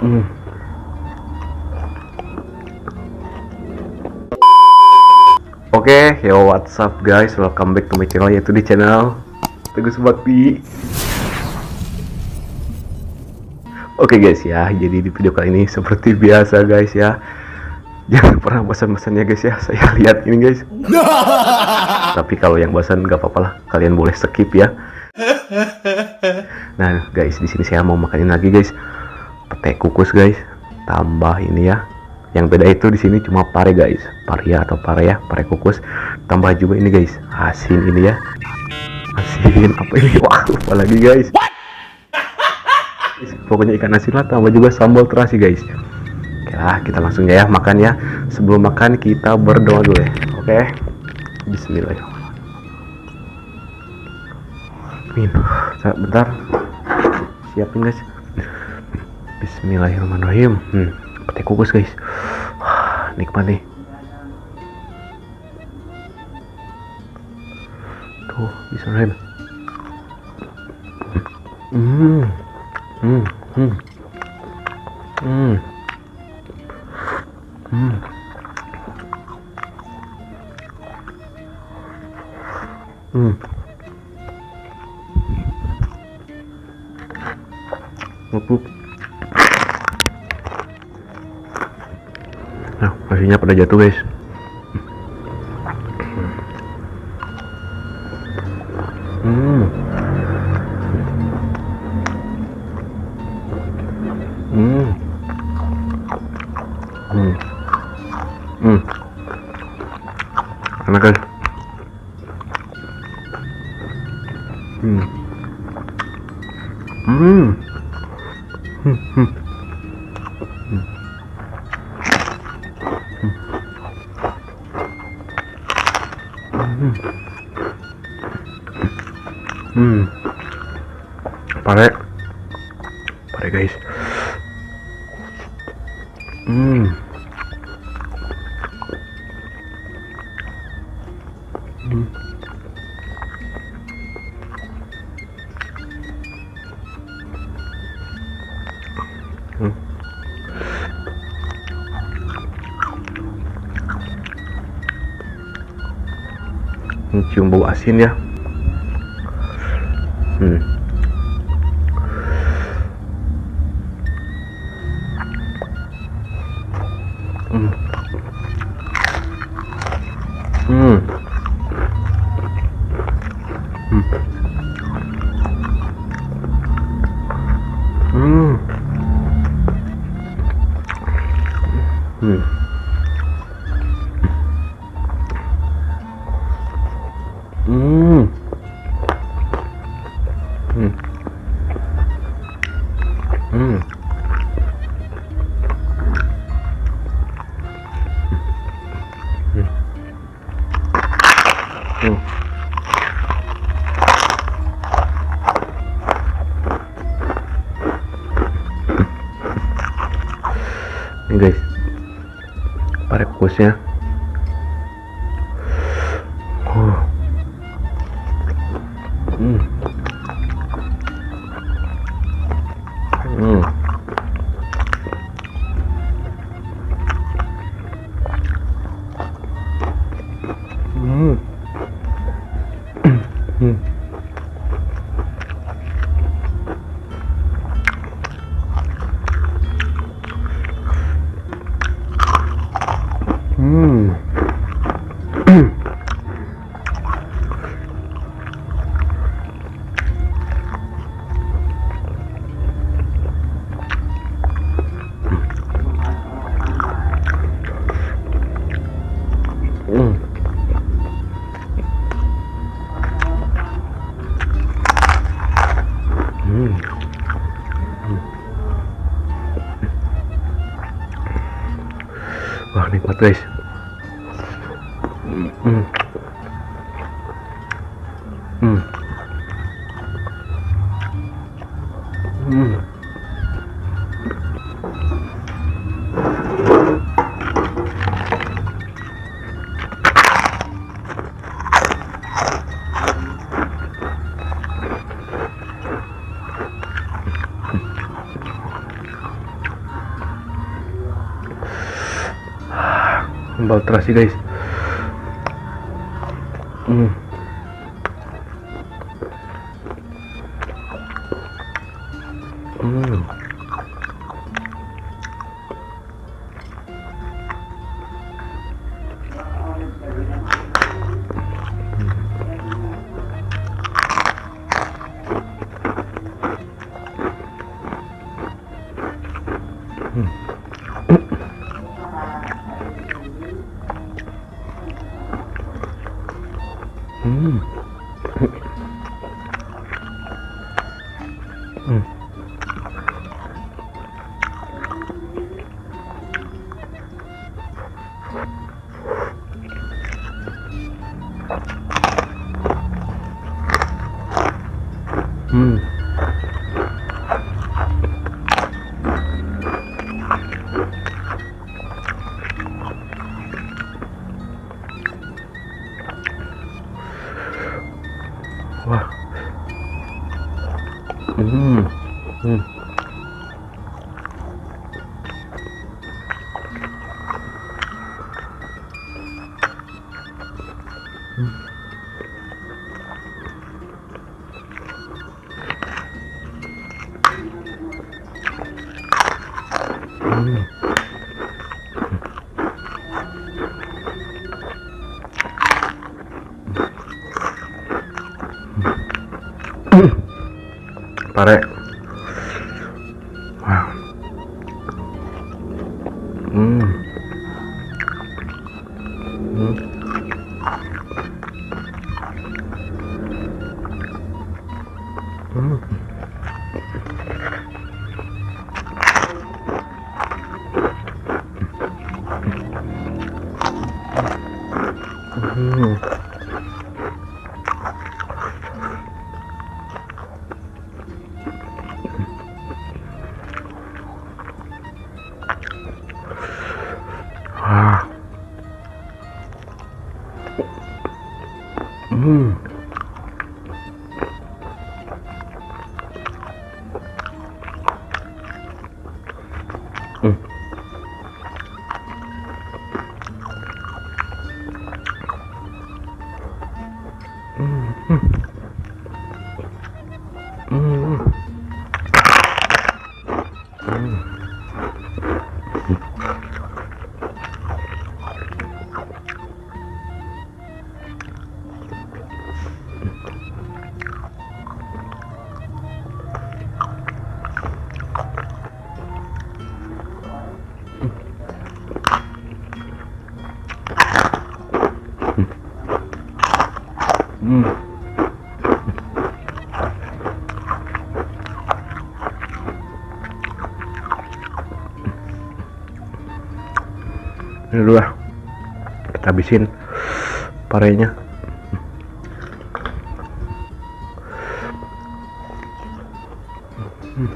Hmm. Oke, yo what's up guys, welcome back to my channel, yaitu di channel Teguh Subakti. Oke guys ya, jadi di video kali ini seperti biasa guys ya, jangan pernah bosan-bosannya guys ya, saya lihat ini guys. Tapi kalau yang bosan gak apa-apa lah, kalian boleh skip ya. Nah guys, di sini saya mau makanin lagi guys, pete kukus guys, tambah ini ya. Yang beda itu di sini cuma pare guys, paria atau pare ya, pare kukus. Tambah juga ini guys, asin ini ya. Asin apa ini? Wah, lupa lagi guys. Pokoknya ikan asin lah, tambah juga sambal terasi guys. Oke lah, kita langsung ya makan ya. Sebelum makan kita berdoa dulu ya. Oke. Bismillahirrahmanirrahim. Bentar. Siapin guys. Bismillahirrahmanirrahim. Pete kukus guys. Wah, nikmat nih. Tuh, bismillahirrahmanirrahim. Empuk. Nah, nasinya pada jatuh guys. Enak guys. Pare guys. Cium bau asin ya. Ini guys, pare kukusnya. Wah, nikmat guys. sambal terasi guys. Hmm. Hmm. Hmm. Hmm. Hmm. Wah. Hmm. Hmm. Hmm. Pare. Wah. Hmm. Hmm. Hmm. Hmm. Wah. Hmm. Hmm. Hmm. Hmm. Hmm. Hmm. Ini dulu lah, kita habisin parenya. Hmm.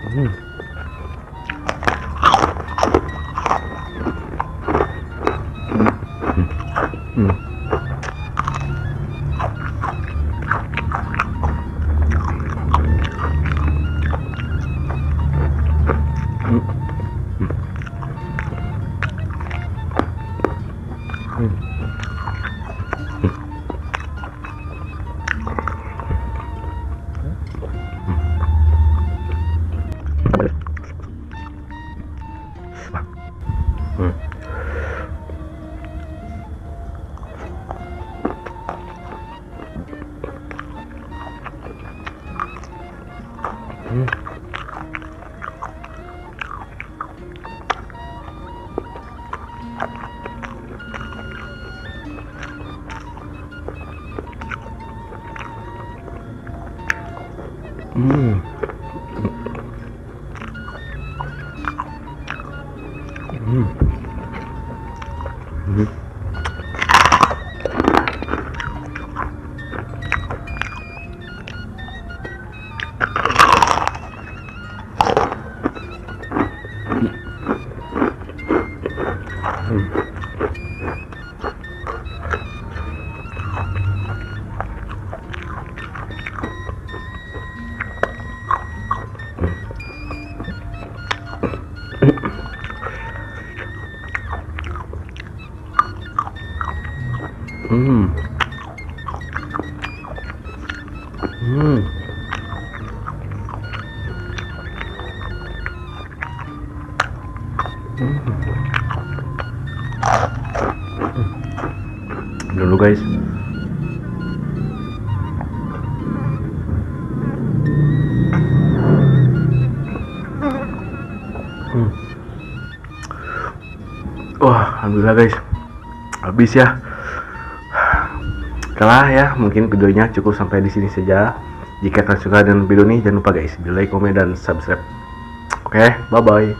Hmm. Hmm. Hmm. Hmm. Hmm. Hmm. Dulu guys. Wah, alhamdulillah guys. Habis ya. Kalah ya, mungkin videonya cukup sampai di sini saja. Jika kalian suka dengan video ini, jangan lupa guys, di like, komen, dan subscribe. Oke, bye bye.